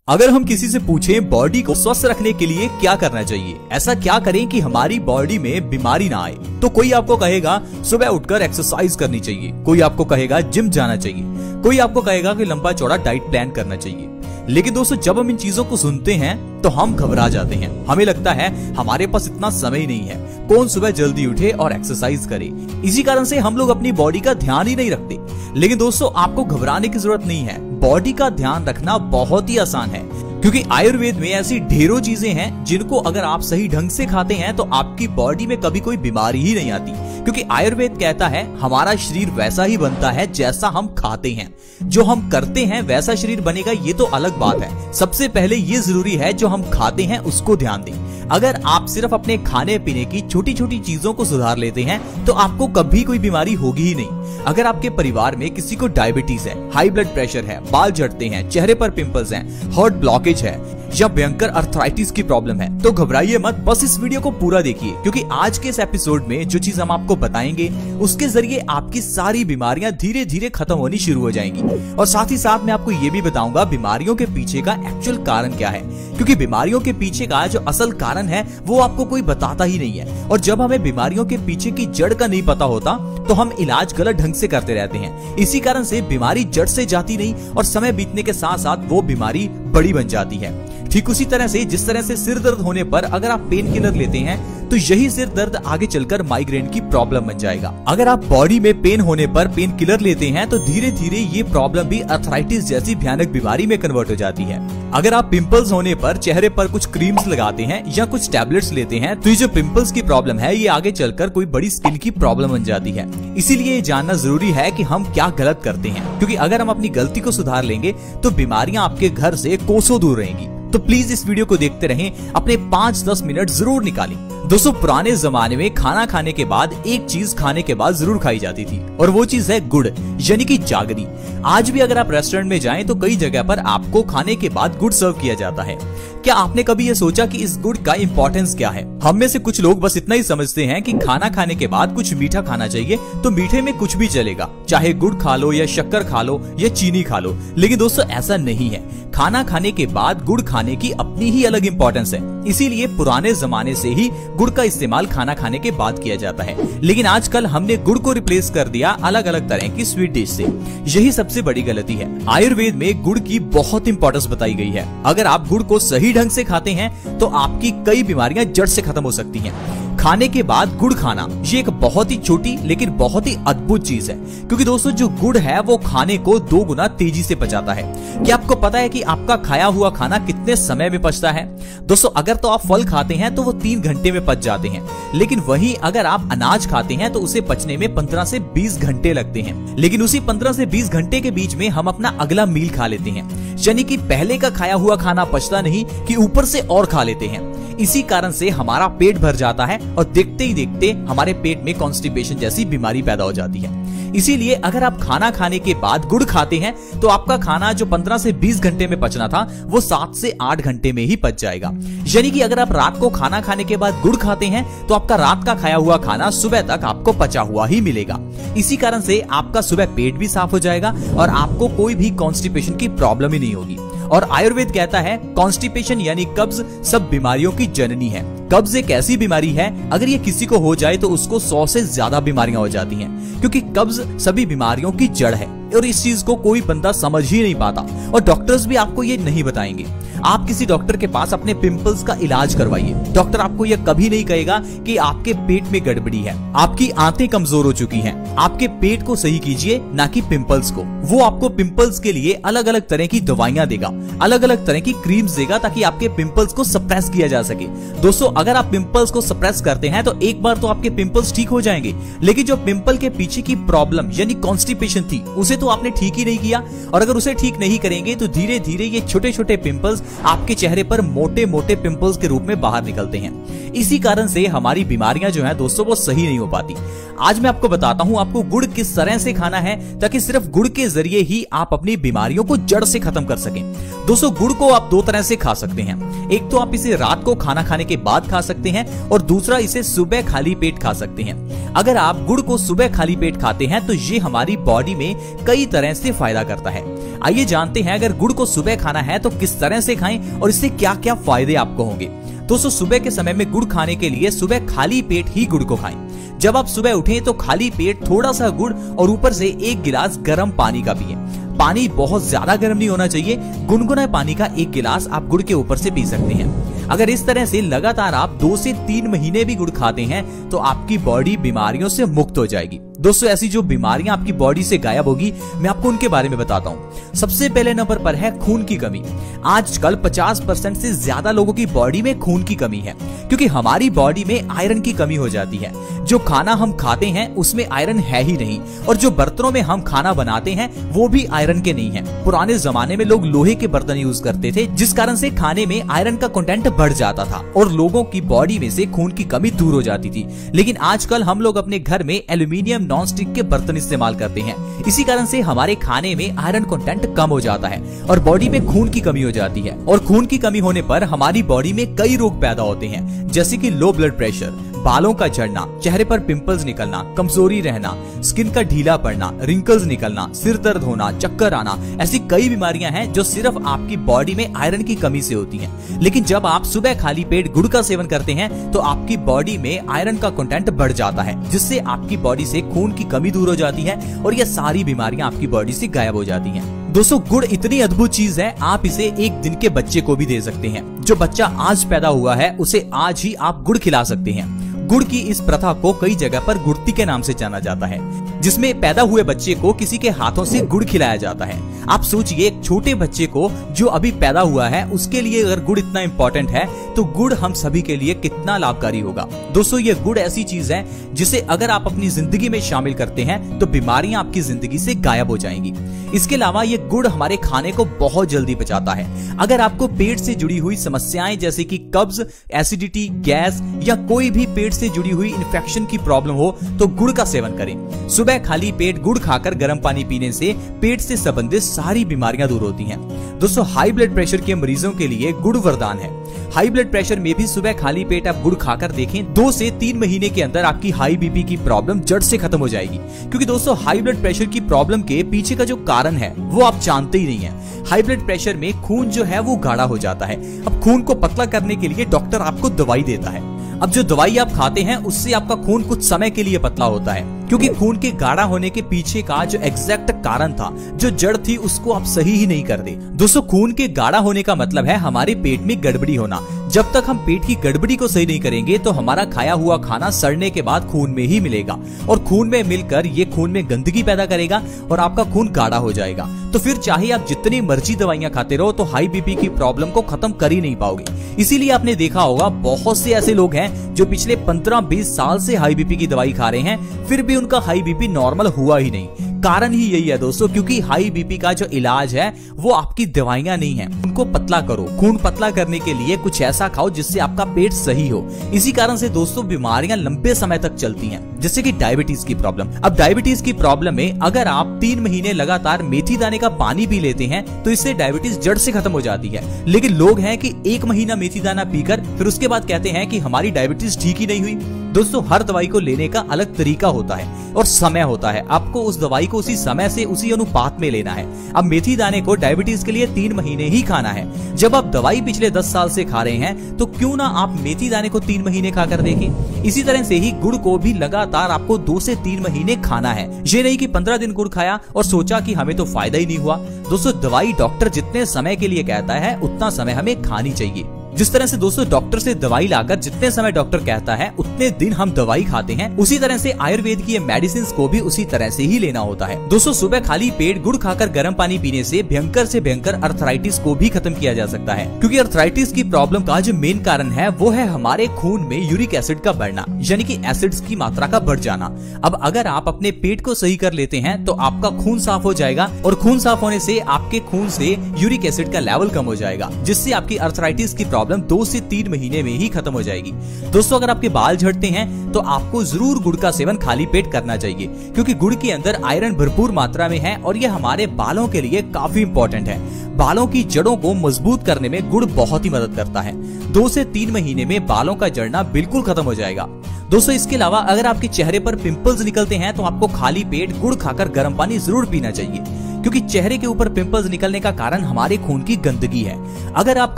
अगर हम किसी से पूछें बॉडी को स्वस्थ रखने के लिए क्या करना चाहिए, ऐसा क्या करें कि हमारी बॉडी में बीमारी ना आए, तो कोई आपको कहेगा सुबह उठकर एक्सरसाइज करनी चाहिए, कोई आपको कहेगा जिम जाना चाहिए, कोई आपको कहेगा कि लंबा चौड़ा डाइट प्लान करना चाहिए। लेकिन दोस्तों, जब हम इन चीजों को सुनते हैं तो हम घबरा जाते हैं। हमें लगता है हमारे पास इतना समय नहीं है, कौन सुबह जल्दी उठे और एक्सरसाइज करे। इसी कारण से हम लोग अपनी बॉडी का ध्यान ही नहीं रखते। लेकिन दोस्तों, आपको घबराने की जरूरत नहीं है। बॉडी का ध्यान रखना बहुत ही आसान है, क्योंकि आयुर्वेद में ऐसी ढेरों चीजें हैं जिनको अगर आप सही ढंग से खाते हैं तो आपकी बॉडी में कभी कोई बीमारी ही नहीं आती। क्योंकि आयुर्वेद कहता है हमारा शरीर वैसा ही बनता है जैसा हम खाते हैं। जो हम करते हैं वैसा शरीर बनेगा, ये तो अलग बात है। सबसे पहले ये जरूरी है जो हम खाते हैं उसको ध्यान दें। अगर आप सिर्फ अपने खाने पीने की छोटी छोटी चीजों को सुधार लेते हैं तो आपको कभी कोई बीमारी होगी ही नहीं। अगर आपके परिवार में किसी को डायबिटीज है, हाई ब्लड प्रेशर है, बाल झड़ते हैं, चेहरे पर पिंपल्स हैं, हार्ट ब्लॉकेज है या भयंकर अर्थराइटिस की प्रॉब्लम है, तो घबराइए मत, बस इस वीडियो को पूरा देखिए। क्योंकि आज के इस एपिसोड में जो चीज हम आपको बताएंगे उसके जरिए आपकी सारी बीमारियां धीरे धीरे खत्म होनी शुरू हो जाएंगी। और साथ ही साथ मैं आपको ये भी बताऊंगा बीमारियों के पीछे का एक्चुअल कारण क्या है, क्योंकि बीमारियों के पीछे का जो असल कारण है वो आपको कोई बताता ही नहीं है। और जब हमें बीमारियों के पीछे की जड़ का नहीं पता होता तो हम इलाज गलत ढंग से करते रहते हैं। इसी कारण से बीमारी जड़ से जाती नहीं और समय बीतने के साथ साथ वो बीमारी बड़ी बन जाती है। ठीक उसी तरह से जिस तरह से सिर दर्द होने पर अगर आप पेन किलर लेते हैं तो यही सिर दर्द आगे चलकर माइग्रेन की प्रॉब्लम बन जाएगा। अगर आप बॉडी में पेन होने पर पेन किलर लेते हैं तो धीरे धीरे ये प्रॉब्लम भी अर्थराइटिस जैसी भयानक बीमारी में कन्वर्ट हो जाती है। अगर आप पिंपल्स होने पर चेहरे पर कुछ क्रीम्स लगाते हैं या कुछ टैबलेट्स लेते हैं तो ये जो पिंपल्स की प्रॉब्लम है ये आगे चलकर कोई बड़ी स्किन की प्रॉब्लम बन जाती है। इसीलिए ये जानना जरूरी है कि हम क्या गलत करते हैं, क्योंकि अगर हम अपनी गलती को सुधार लेंगे तो बीमारियां आपके घर से कोसों दूर रहेंगी। तो प्लीज इस वीडियो को देखते रहें, अपने 5-10 मिनट जरूर निकालें। दोस्तों, पुराने जमाने में खाना खाने के बाद एक चीज खाने के बाद जरूर खाई जाती थी और वो चीज है गुड़, यानी कि जागरी। आज भी अगर आप रेस्टोरेंट में जाएं तो कई जगह पर आपको खाने के बाद गुड़ सर्व किया जाता है। क्या आपने कभी ये सोचा कि इस गुड़ का इंपॉर्टेंस क्या है? हम में से कुछ लोग बस इतना ही समझते हैं कि खाना खाने के बाद कुछ मीठा खाना चाहिए, तो मीठे में कुछ भी चलेगा, चाहे गुड़ खा लो या शक्कर खा लो या चीनी खा लो। लेकिन दोस्तों, ऐसा नहीं है। खाना खाने के बाद गुड़ खाने की अपनी ही अलग इंपॉर्टेंस है। इसीलिए पुराने जमाने से ही गुड़ का इस्तेमाल खाना खाने के बाद किया जाता है। लेकिन आजकल हमने गुड़ को रिप्लेस कर दिया अलग अलग तरह की स्वीट डिश से। यही सबसे बड़ी गलती है। आयुर्वेद में गुड़ की बहुत इंपॉर्टेंस बताई गई है। अगर आप गुड़ को सही ढंग से खाते हैं तो आपकी कई बीमारियां जड़ से खत्म हो सकती हैं। खाने के बाद गुड़ खाना ये एक बहुत ही छोटी लेकिन बहुत ही अद्भुत चीज है, क्योंकि दोस्तों जो गुड़ है वो खाने को 2 गुना तेजी से पचाता है। क्या आपको पता है कि आपका खाया हुआ खाना कितने समय में पचता है? दोस्तों, अगर तो आप फल खाते हैं तो वो 3 घंटे में पच जाते हैं, लेकिन वहीं अगर आप अनाज खाते हैं तो उसे पचने में 15 से 20 घंटे लगते हैं। लेकिन उसी 15 से 20 घंटे के बीच में हम अपना अगला मील खा लेते हैं, यानी कि पहले का खाया हुआ खाना पचता नहीं कि ऊपर से और खा लेते हैं। इसी कारण से हमारा पेट भर जाता है और देखते ही देखते हमारे पेट में कॉन्स्टिपेशन जैसी बीमारी पैदा हो जाती है। इसीलिए अगर आप खाना खाने के बाद गुड़ खाते हैं तो आपका खाना जो 15 से 20 घंटे में पचना था वो 7 से 8 घंटे में ही पच जाएगा। यानी कि अगर आप रात को खाना खाने के बाद गुड़ खाते हैं तो आपका रात का खाया हुआ खाना सुबह तक आपको पचा हुआ ही मिलेगा। इसी कारण से आपका सुबह पेट भी साफ हो जाएगा और आपको कोई भी कॉन्स्टिपेशन की प्रॉब्लम ही नहीं होगी। और आयुर्वेद कहता है कॉन्स्टिपेशन यानी कब्ज सब बीमारियों की जननी है। कब्ज एक ऐसी बीमारी है, अगर ये किसी को हो जाए तो उसको 100 से ज्यादा बीमारियां हो जाती हैं, क्योंकि कब्ज सभी बीमारियों की जड़ है और इस चीज को कोई बंदा समझ ही नहीं पाता और डॉक्टर्स भी आपको ये नहीं बताएंगे। आप किसी डॉक्टर के पास अपने पिंपल्स का इलाज करवाइए, डॉक्टर आपको यह कभी नहीं कहेगा कि आपके पेट में गड़बड़ी है, आपकी आंतें कमजोर हो चुकी हैं। आपके पेट को सही कीजिए, ना कि पिंपल्स को। वो आपको पिंपल्स के लिए अलग अलग तरह की दवाइयां देगा, अलग अलग तरह की क्रीम्स देगा, ताकि आपके पिंपल्स को सप्रेस किया जा सके। दोस्तों, अगर आप पिंपल्स को सप्रेस करते हैं तो एक बार तो आपके पिंपल्स ठीक हो जाएंगे, लेकिन जो पिंपल के पीछे की प्रॉब्लम यानी कॉन्स्टिपेशन थी उसे तो आपने ठीक ही नहीं किया। और अगर उसे ठीक नहीं करेंगे तो धीरे धीरे ये छोटे छोटे पिंपल्स आपके चेहरे पर मोटे मोटे पिंपल्स के रूप में बाहर निकलते हैं। इसी कारण से हमारी बीमारियां जो हैं दोस्तों वो सही नहीं हो पाती। आज मैं आपको बताता हूं आपको गुड़ किस तरह से खाना है ताकि सिर्फ गुड़ के जरिए ही आप अपनी बीमारियों को जड़ से खत्म कर सकें। दोस्तों, गुड़ को आप 2 तरह से खा सकते हैं। एक तो आप इसे रात को खाना खाने के बाद खा सकते हैं और दूसरा इसे सुबह खाली पेट खा सकते हैं। अगर आप गुड़ को सुबह खाली पेट खाते हैं तो ये हमारी बॉडी में कई तरह से फायदा करता है। आइए जानते हैं अगर गुड़ को सुबह खाना है तो किस तरह से खाएं और इससे क्या क्या फायदे आपको होंगे। दोस्तों, सुबह के समय में गुड़ खाने के लिए सुबह खाली पेट ही गुड़ को खाएं। जब आप सुबह उठें तो खाली पेट थोड़ा सा गुड़ और ऊपर से 1 गिलास गर्म पानी का पिएं। पानी बहुत ज्यादा गर्म नहीं होना चाहिए, गुनगुना पानी का 1 गिलास आप गुड़ के ऊपर से पी सकते हैं। अगर इस तरह से लगातार आप 2 से 3 महीने भी गुड़ खाते हैं तो आपकी बॉडी बीमारियों से मुक्त हो जाएगी। दोस्तों, ऐसी जो बीमारियां आपकी बॉडी से गायब होगी, मैं आपको उनके बारे में बताता हूं। सबसे पहले नंबर पर है खून की कमी। आजकल 50% से ज्यादा लोगों की बॉडी में खून की कमी है, क्योंकि हमारी बॉडी में आयरन की कमी हो जाती है। जो खाना हम खाते हैं उसमें आयरन है ही नहीं, और जो बर्तनों में हम खाना बनाते हैं वो भी आयरन के नहीं है। पुराने जमाने में लोग लोहे के बर्तन यूज करते थे, जिस कारण से खाने में आयरन का कंटेंट बढ़ जाता था और लोगों की बॉडी में से खून की कमी दूर हो जाती थी। लेकिन आजकल हम लोग अपने घर में एल्यूमिनियम नॉन स्टिक के बर्तन इस्तेमाल करते हैं। इसी कारण से हमारे खाने में आयरन कंटेंट कम हो जाता है और बॉडी में खून की कमी हो जाती है। और खून की कमी होने पर हमारी बॉडी में कई रोग पैदा होते हैं, जैसे कि लो ब्लड प्रेशर, बालों का झड़ना, चेहरे पर पिंपल्स निकलना, कमजोरी रहना, स्किन का ढीला पड़ना, रिंकल्स निकलना, सिर दर्द होना, चक्कर आना। ऐसी कई बीमारियां हैं जो सिर्फ आपकी बॉडी में आयरन की कमी से होती हैं। लेकिन जब आप सुबह खाली पेट गुड़ का सेवन करते हैं तो आपकी बॉडी में आयरन का कंटेंट बढ़ जाता है, जिससे आपकी बॉडी से खून की कमी दूर हो जाती है और ये सारी बीमारियां आपकी बॉडी से गायब हो जाती हैं। दोस्तों, गुड़ इतनी अद्भुत चीज है, आप इसे 1 दिन के बच्चे को भी दे सकते हैं। जो बच्चा आज पैदा हुआ है उसे आज ही आप गुड़ खिला सकते हैं। गुड़ की इस प्रथा को कई जगह पर गुड़ती के नाम से जाना जाता है, जिसमें पैदा हुए बच्चे को किसी के हाथों से गुड़ खिलाया जाता है। आप सोचिए, एक छोटे बच्चे को जो अभी पैदा हुआ है उसके लिए अगर गुड़ इतना इम्पोर्टेंट है तो गुड़ हम सभी के लिए कितना लाभकारी होगा। दोस्तों, ये गुड़ ऐसी चीज है जिसे अगर आप अपनी जिंदगी में शामिल करते हैं तो बीमारियां आपकी जिंदगी से गायब हो जाएंगी। इसके अलावा ये गुड़ हमारे खाने को बहुत जल्दी पचाता है। अगर आपको पेट से जुड़ी हुई समस्याएं जैसे कि कब्ज, एसिडिटी, गैस या कोई भी पेट से जुड़ी हुई इन्फेक्शन की प्रॉब्लम हो तो गुड़ का सेवन करें। सुबह खाली पेट गुड़ खाकर गर्म पानी पीने से पेट से संबंधित सारी बीमारियां दूर होती हैं। दोस्तों, हाई ब्लड प्रेशर के मरीजों के लिए गुड़ वरदान है। हाई ब्लड प्रेशर में भी सुबह खाली पेट आप गुड़ खाकर देखें, 2 से 3 महीने के अंदर आपकी हाई बीपी की प्रॉब्लम जड़ से खत्म हो जाएगी। क्योंकि दोस्तों, हाई ब्लड प्रेशर की प्रॉब्लम के पीछे का जो कारण है वो आप जानते ही नहीं है। हाई ब्लड प्रेशर में खून जो है वो गाढ़ा हो जाता है। अब खून को पतला करने के लिए डॉक्टर आपको दवाई देता है। अब जो दवाई आप खाते हैं उससे आपका खून कुछ समय के लिए पतला होता है, क्योंकि खून के गाढ़ा होने के पीछे का जो एग्जैक्ट कारण था, जो जड़ थी, उसको आप सही ही नहीं कर दे। दोस्तों, खून के गाढ़ा होने का मतलब है हमारे पेट में गड़बड़ी होना। जब तक हम पेट की गड़बड़ी को सही नहीं करेंगे तो हमारा खाया हुआ खाना सड़ने के बाद खून में ही मिलेगा और खून में मिलकर ये खून में गंदगी पैदा करेगा और आपका खून गाढ़ा हो जाएगा। तो फिर चाहे आप जितनी मर्जी दवाइयां खाते रहो तो हाई बीपी की प्रॉब्लम को खत्म कर ही नहीं पाओगे। इसीलिए आपने देखा होगा बहुत से ऐसे लोग हैं जो पिछले 15-20 साल से हाई बीपी की दवाई खा रहे हैं, फिर भी उनका हाई बीपी नॉर्मल हुआ ही नहीं। कारण ही यही है दोस्तों, क्योंकि हाई बीपी का जो इलाज है वो आपकी दवाइयां नहीं है। उनको पतला करो। खून पतला करने के लिए कुछ ऐसा खाओ जिससे आपका पेट सही हो। इसी कारण से दोस्तों बीमारियां लंबे समय तक चलती हैं, जैसे कि डायबिटीज की प्रॉब्लम। अब डायबिटीज की प्रॉब्लम में अगर आप 3 महीने लगातार मेथी दाने का पानी पी लेते हैं तो इससे डायबिटीज जड़ से खत्म हो जाती है। लेकिन लोग हैं कि 1 महीना मेथी दाना पीकर फिर उसके बाद कहते हैं कि हमारी डायबिटीज ठीक ही नहीं हुई। दोस्तों, हर दवाई को लेने का अलग तरीका होता है और समय होता है। आपको उस दवाई को उसी समय से उसी अनुपात में लेना है। अब मेथी दाने को डायबिटीज के लिए 3 महीने ही खाना है। जब आप दवाई पिछले 10 साल से खा रहे हैं तो क्यों ना आप मेथी दाने को 3 महीने खाकर देखें। इसी तरह से ही गुड़ को भी लगातार आपको 2 से 3 महीने खाना है। ये नहीं कि 15 दिन गुड़ खाया और सोचा कि हमें तो फायदा ही नहीं हुआ। दोस्तों, दवाई डॉक्टर जितने समय के लिए कहता है उतना समय हमें खानी चाहिए। जिस तरह से दोस्तों डॉक्टर से दवाई लाकर जितने समय डॉक्टर कहता है उतने दिन हम दवाई खाते हैं, उसी तरह से आयुर्वेद की मेडिसिन को भी उसी तरह से ही लेना होता है। दोस्तों, सुबह खाली पेट गुड़ खाकर गर्म पानी पीने से भयंकर अर्थराइटिस को भी खत्म किया जा सकता है, क्योंकि अर्थराइटिस की प्रॉब्लम का जो मेन कारण है वो है हमारे खून में यूरिक एसिड का बढ़ना, यानी कि एसिड्स की मात्रा का बढ़ जाना। अब अगर आप अपने पेट को सही कर लेते हैं तो आपका खून साफ हो जाएगा और खून साफ होने से आपके खून से यूरिक एसिड का लेवल कम हो जाएगा, जिससे आपकी अर्थराइटिस की प्रॉब्लम 2 से 3 महीने में ही खत्म हो जाएगी। दोस्तों, अगर आपके बाल झड़ते हैं तो आपको जरूर गुड़ का सेवन खाली पेट करना चाहिए, क्योंकि गुड़ के अंदर आयरन भरपूर मात्रा में है और यह हमारे बालों के लिए काफी इंपॉर्टेंट है। बालों की जड़ों को मजबूत करने में गुड़ बहुत ही मदद करता है। 2 से 3 महीने में बालों का झड़ना बिल्कुल खत्म हो जाएगा। दोस्तों, इसके अलावा अगर आपके चेहरे पर पिंपल्स निकलते हैं तो आपको खाली पेट गुड़ खाकर गर्म पानी जरूर पीना चाहिए, क्योंकि चेहरे के ऊपर पिंपल्स निकलने का कारण हमारे खून की गंदगी है। अगर आप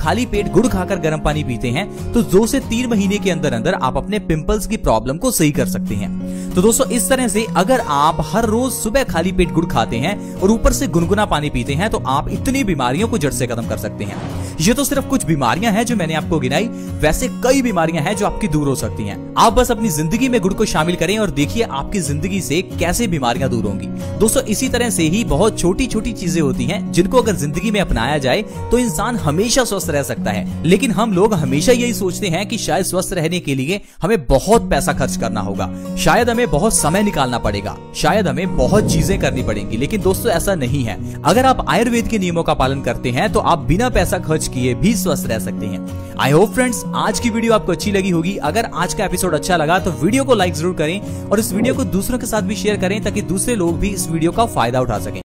खाली पेट गुड़ खाकर गर्म पानी पीते हैं तो 2 से 3 महीने के अंदर अंदर आप अपने पिंपल्स की प्रॉब्लम को सही कर सकते हैं। तो दोस्तों इस तरह से अगर आप हर रोज सुबह खाली पेट गुड़ खाते हैं और ऊपर से गुनगुना पानी पीते हैं तो आप इतनी बीमारियों को जड़ से खत्म कर सकते हैं। ये तो सिर्फ कुछ बीमारियां हैं जो मैंने आपको गिनाई, वैसे कई बीमारियां हैं जो आपकी दूर हो सकती हैं। आप बस अपनी जिंदगी में गुड़ को शामिल करें और देखिए आपकी जिंदगी से कैसे बीमारियां दूर होंगी। दोस्तों इसी तरह से ही बहुत छोटी छोटी चीजें होती हैं जिनको अगर जिंदगी में अपनाया जाए तो इंसान हमेशा स्वस्थ रह सकता है। लेकिन हम लोग हमेशा यही सोचते हैं कि शायद स्वस्थ रहने के लिए हमें बहुत पैसा खर्च करना होगा, शायद हमें बहुत समय निकालना पड़ेगा, शायद हमें बहुत चीजें करनी पड़ेंगी। लेकिन दोस्तों ऐसा नहीं है। अगर आप आयुर्वेद के नियमों का पालन करते हैं तो आप बिना पैसा खर्च किए भी स्वस्थ रह सकते हैं। आई होप फ्रेंड्स आज की वीडियो आपको अच्छी लगी होगी। अगर आज का एपिसोड अच्छा लगा तो वीडियो को लाइक जरूर करें और इस वीडियो को दूसरों के साथ भी शेयर करें ताकि दूसरे लोग भी इस वीडियो का फायदा उठा सकें।